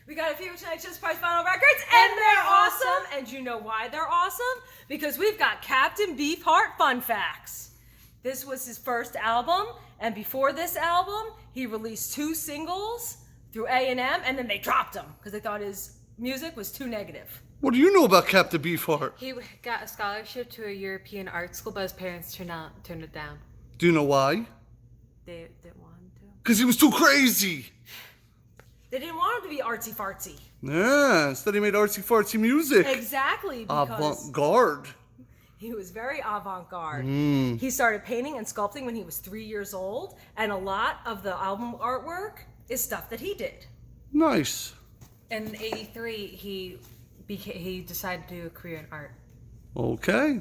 We got a few tonight's Just Price Vinyl Records, and they're awesome. And you know why they're awesome? Because we've got Captain Beefheart Fun Facts. This was his first album, and before this album, he released 2 singles through A&M, and then they dropped him because they thought his music was too negative. What do you know about Captain Beefheart? He got a scholarship to a European art school, but his parents turned it down. Do you know why? They didn't want him to. Because he was too crazy. They didn't want him to be artsy-fartsy. Yeah, instead he made artsy-fartsy music. Exactly, because avant-garde. he was very avant-garde. He started painting and sculpting when he was 3 years old, and a lot of the album artwork is stuff that he did. Nice. In '83, he decided to do a career in art. Okay.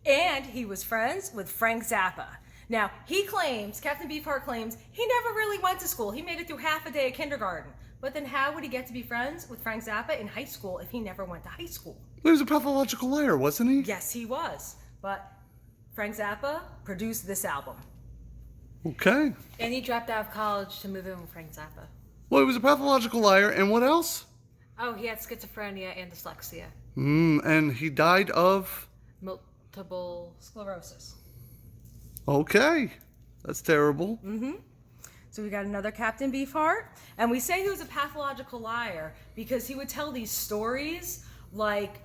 And he was friends with Frank Zappa. Now, Captain Beefheart claims, he never really went to school. He made it through half a day of kindergarten. But then how would he get to be friends with Frank Zappa in high school if he never went to high school? He was a pathological liar, wasn't he? Yes, he was. But Frank Zappa produced this album. Okay. And he dropped out of college to move in with Frank Zappa. Well, he was a pathological liar, and what else? Oh, he had schizophrenia and dyslexia. And he died of? Multiple Sclerosis. Okay. That's terrible. So we got another Captain Beefheart. And we say he was a pathological liar because he would tell these stories like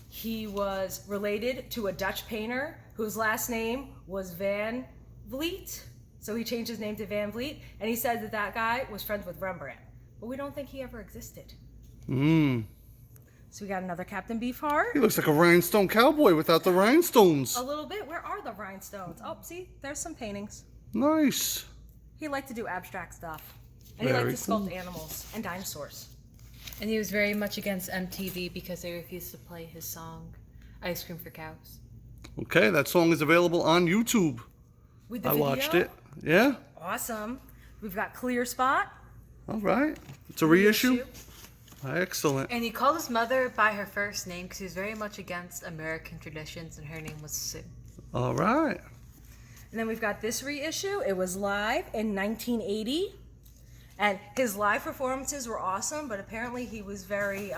he was related to a Dutch painter whose last name was Van Vliet. So he changed his name to Van Vliet. And he said that guy was friends with Rembrandt. But we don't think he ever existed. So we got another Captain Beefheart. He looks like a rhinestone cowboy without the rhinestones. A little bit. Where are the rhinestones? Oh, see, there's some paintings. Nice. He liked to do abstract stuff. And he liked to sculpt animals and dinosaurs. And he was very much against MTV because they refused to play his song, Ice Cream for Cows. Okay, that song is available on YouTube. With the I video? watched it. Yeah. Awesome. We've got Clear Spot. All right. It's a reissue. Excellent. And he called his mother by her first name because he was very much against American traditions, and her name was Sue. All right. And then we've got this reissue. It was live in 1980. And his live performances were awesome, but apparently he was very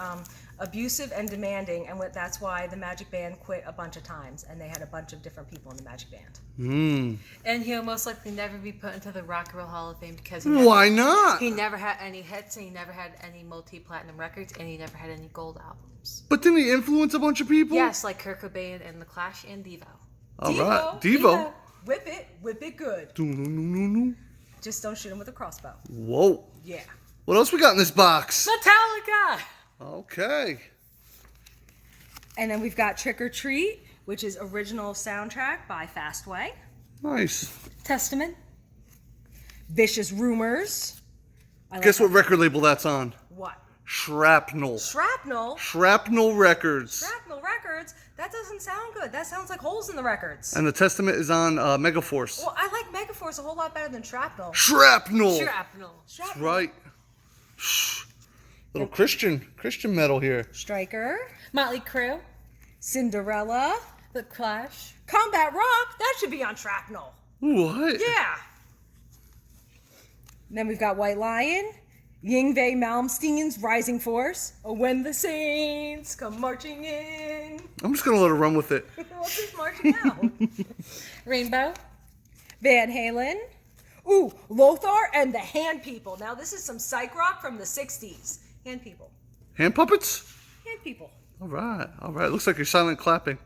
abusive and demanding, and that's why the Magic Band quit a bunch of times, and they had a bunch of different people in the Magic Band. And he'll most likely never be put into the Rock and Roll Hall of Fame because Why not? he never had any hits, and he never had any multi-platinum records, and he never had any gold albums. But didn't he influence a bunch of people? Yes, like Kurt Cobain and The Clash and Devo. All right. Devo. Whip it good. No. Just don't shoot him with a crossbow. Whoa. Yeah. What else we got in this box? Metallica! Okay. And then we've got Trick or Treat, which is original soundtrack by Fastway. Nice. Testament. Vicious Rumors. Guess what record label that's on? What? Shrapnel. Shrapnel? Shrapnel Records. Shrapnel Records? That doesn't sound good. That sounds like holes in the records. And the Testament is on Megaforce. Well, I like Megaforce a whole lot better than Shrapnel. Shrapnel. Shrapnel. That's right. Shh. Little Christian metal here. Striker. Motley Crue. Cinderella. The Clash. Combat Rock. That should be on Shrapnel. What? Yeah. And then we've got White Lion. Yngwie Malmsteen's Rising Force. When the Saints come marching in. I'm just going to let her run with it. What's this marching out? Rainbow. Van Halen. Ooh, Lothar and the Hand People. Now this is some psych rock from the 60s. Hand People. Hand puppets? Hand People. All right. Looks like you're silent clapping.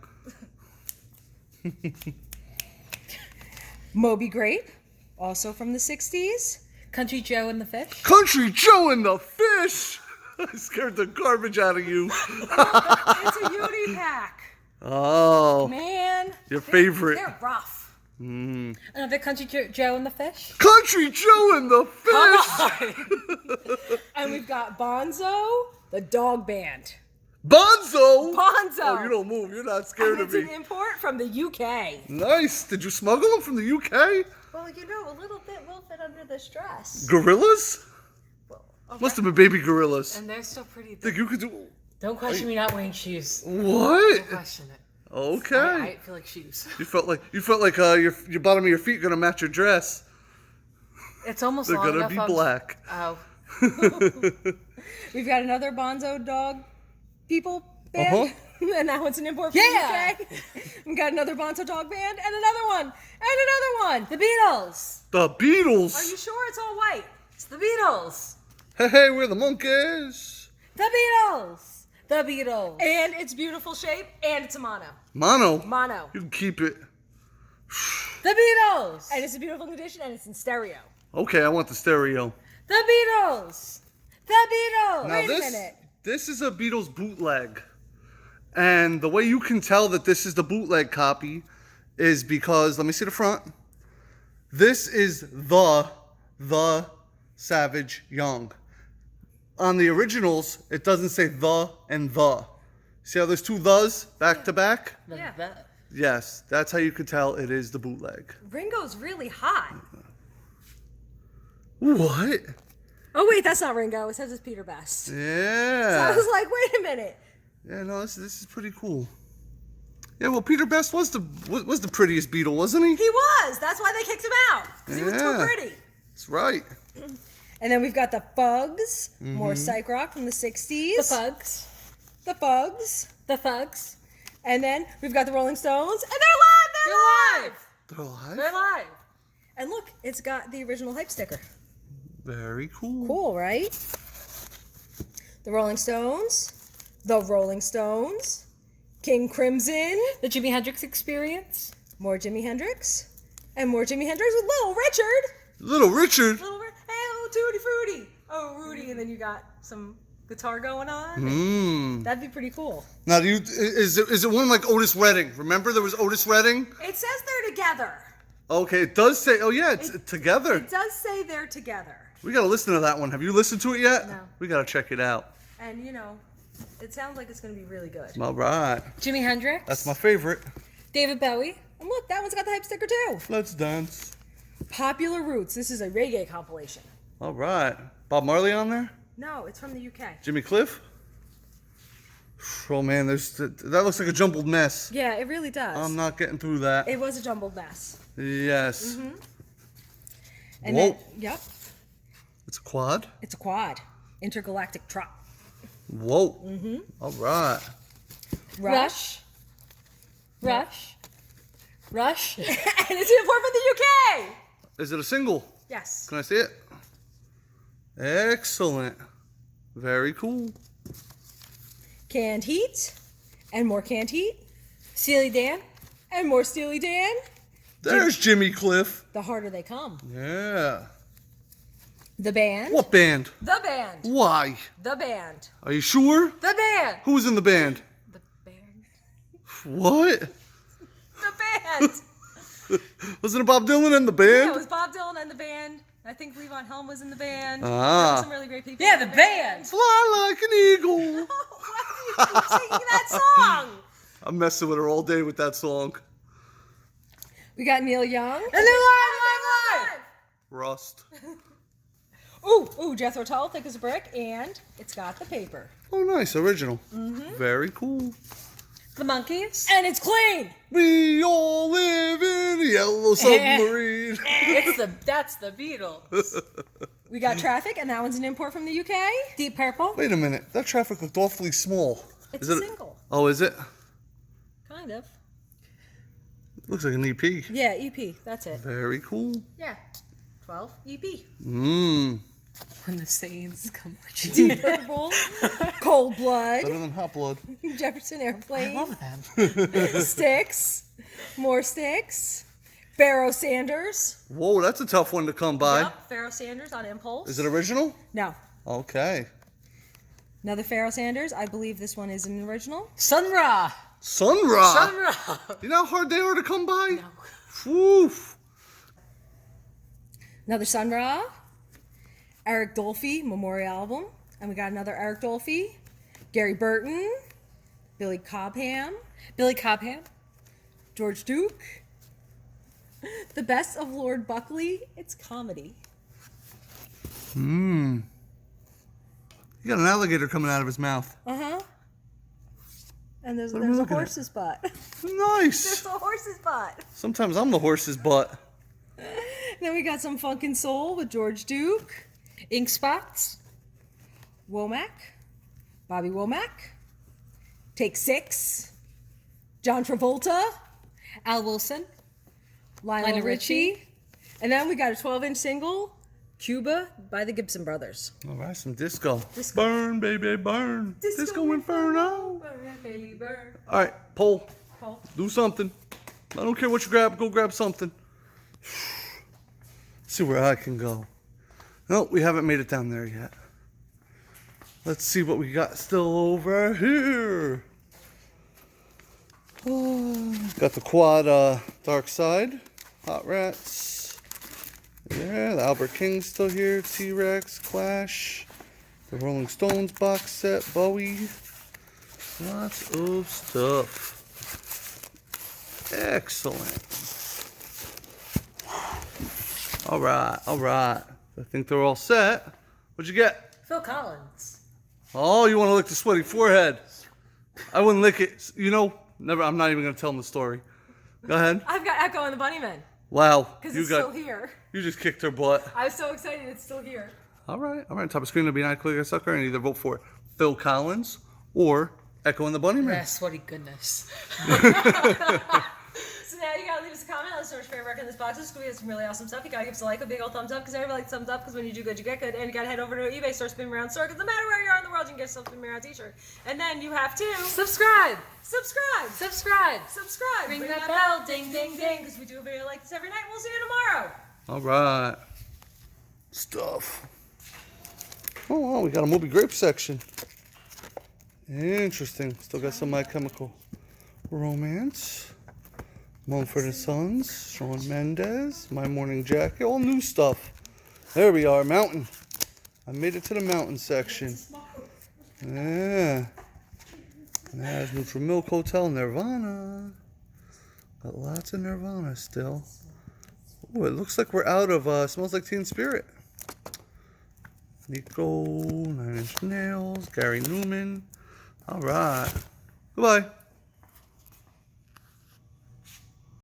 Moby Grape, also from the 60s. Country Joe and the Fish. Country Joe and the Fish! I scared the garbage out of you. It's a Uni pack. Oh. Man. Your favorite. They're rough. Another Country Joe and the Fish. Country Joe and the Fish! And we've got Bonzo, the dog band. Bonzo! Bonzo! Oh, you don't move. You're not scared And of it's me. an import from the UK. Nice. Did you smuggle them from the UK? Well, you know, a little bit will fit under this dress. Gorillas? Well, okay. Must have been baby gorillas. And they're still pretty. Think you could do... Don't question me not wearing shoes. What? Don't question it. Okay. I feel like shoes. You felt like your bottom of your feet gonna match your dress. It's almost They're long gonna enough. be black. Oh, We've got another Bonzo Dog people band. Uh-huh. And that one's an import from Yeah. the UK. We've got another Bonzo Dog band and another one. And another one. The Beatles. The Beatles. Are you sure it's all white? It's the Beatles. Hey, we're the monkeys. The Beatles. The Beatles. And it's beautiful shape and it's a mono. Mono. Mono. You can keep it. The Beatles. And it's a beautiful condition and it's in stereo. Okay, I want the stereo. The Beatles. The Beatles. Now Wait a this, minute. this is a Beatles bootleg. And the way you can tell that this is the bootleg copy is because, let me see the front. This is the Savage Young. On the originals, it doesn't say the and the. See how there's two thes back to back? Yeah. Yes, that's how you can tell it is the bootleg. Ringo's really hot. What? Oh wait, that's not Ringo. It says it's Peter Best. Yeah. I was like, wait a minute. Yeah, no, this is pretty cool. Yeah, well, Peter Best was the prettiest Beatle, wasn't he? He was. That's why they kicked him out. Because he was too Yeah. pretty. That's right. And then we've got the Fugs, more Psych Rock from the 60s. The Fugs. The Fugs. The Fugs. And then we've got the Rolling Stones. And they're live! They're live! They're alive? They're live. And look, it's got the original hype sticker. Very cool. Cool, right? The Rolling Stones. The Rolling Stones. King Crimson. The Jimi Hendrix Experience. More Jimi Hendrix. And more Jimi Hendrix with Little Richard. Little Richard. Little Richard. Hey, oh, Tutti Frutti. Oh, Rudy. And then you got some guitar going on. Mmm. That'd be pretty cool. Now, is it one like Otis Redding? Remember there was Otis Redding? It says they're together. Okay, it does say, oh yeah, it's together. It does say they're together. We gotta listen to that one. Have you listened to it yet? No. We gotta check it out. And, you know, it sounds like it's going to be really good. All right. Jimi Hendrix. That's my favorite. David Bowie. And look, that one's got the hype sticker too. Let's dance. Popular Roots. This is a reggae compilation. All right. Bob Marley on there? No, it's from the UK. Jimmy Cliff? Oh man, that looks like a jumbled mess. Yeah, it really does. I'm not getting through that. It was a jumbled mess. Yes. And Whoa. then, yep, It's a quad? it's a quad. Intergalactic Trot. Whoa. All right. Rush. Rush. Rush. And it's an import from the UK. Is it a single? Yes. Can I see it? Excellent. Very cool. Canned Heat. And more Canned Heat. Steely Dan. And more Steely Dan. There's Jimmy Cliff. The harder they come. Yeah. The Band. What band? The Band. Why? The Band. Are you sure? The Band. Who was in the band? The Band. What? The Band. Wasn't it Bob Dylan in the Yeah, band? it was Bob Dylan and the band. I think Levon Helm was in the band. There Ah. were some really great people. Yeah, in the band. Fly like an eagle. Why are you singing that song? I'm messing with her all day with that song. We got Neil Young. And they're live. Rust. Ooh, Jethro Tull, thick as a brick, and it's got the paper. Oh, nice. Original. Very cool. The Monkees. And it's clean! We all live in a yellow submarine. That's the Beatles. We got Traffic, and that one's an import from the UK. Deep Purple. Wait a minute. That traffic looked awfully small. It's Is a it? single. Oh, is it? Kind of. Looks like an EP. Yeah, EP. That's it. Very cool. Yeah. 12 EP. Mmm. When the Saints come. Deep Purple. Cold Blood. Better than Hot Blood. Jefferson Airplane. I love them. Sticks. More Sticks. Pharaoh Sanders. Whoa, that's a tough one to come by. Yep, Pharaoh Sanders on Impulse. Is it original? No. Okay. Another Pharaoh Sanders. I believe this one is an original. Sun Ra. Sun Ra. Sun Ra. You know how hard they are to come by? No. Woof. Another Sun Ra. Eric Dolphy Memorial Album. And we got another Eric Dolphy. Gary Burton. Billy Cobham. Billy Cobham. George Duke. The Best of Lord Buckley. It's comedy. Mmm. You got an alligator coming out of his mouth. Uh-huh. And there's What am I a looking at? horse's butt. Nice. There's a horse's butt. Sometimes I'm the horse's butt. Then we got some Funk and Soul with George Duke. Ink Spots, Womack, Bobby Womack, Take Six, John Travolta, Al Wilson, Lionel Richie, and then we got a 12-inch single, Cuba by the Gibson Brothers. All right, some disco. Disco. Burn, baby, burn. Disco Inferno. Burn, baby, burn. All right, Paul, Paul. do something. I don't care what you grab. Go grab something. See where I can go. No, we haven't made it down there yet. Let's see what we got still over here. Got the quad Dark Side, Hot Rats. Yeah, the Albert King's still here. T-Rex, Clash, the Rolling Stones box set, Bowie. Lots of stuff. Excellent. All right, all right. I think they're all set. What'd you get? Phil Collins. Oh, you want to lick the sweaty forehead? I wouldn't lick it. You know, never. I'm not even going to tell them the story. Go ahead. I've got Echo and the Bunnymen Wow. because it's still here. You just kicked her butt. I was so excited it's still here. All right. Top of screen will be an click a sucker and either vote for Phil Collins or Echo and the Bunnymen. Yes, sweaty goodness. So now you gotta leave us a comment. Let us know what your favorite record in this box is. We have some really awesome stuff. You gotta give us a like, a big old thumbs up, because everybody likes thumbs up, because when you do good, you get good. And you gotta head over to our eBay store, Spin Me Around store, because no matter where you are in the world, you can get yourself a Spin Me Around t-shirt. And then you have to Subscribe. subscribe. Ring Ring that that bell. bell. Ding, ding, ding. Because we do a video like this every night. We'll see you tomorrow. All right. Stuff. Oh, wow. We got a Moby Grape section. Interesting. Still got some My Chemical Romance. Mumford & Sons, Shawn Mendes, My Morning Jacket, all new stuff. There we are, Mountain. I made it to the Mountain section. Yeah. And there's Neutral Milk Hotel, Nirvana. Got lots of Nirvana still. Oh, it looks like we're out of Smells Like Teen Spirit. Nico, Nine Inch Nails, Gary Newman. All right. Goodbye.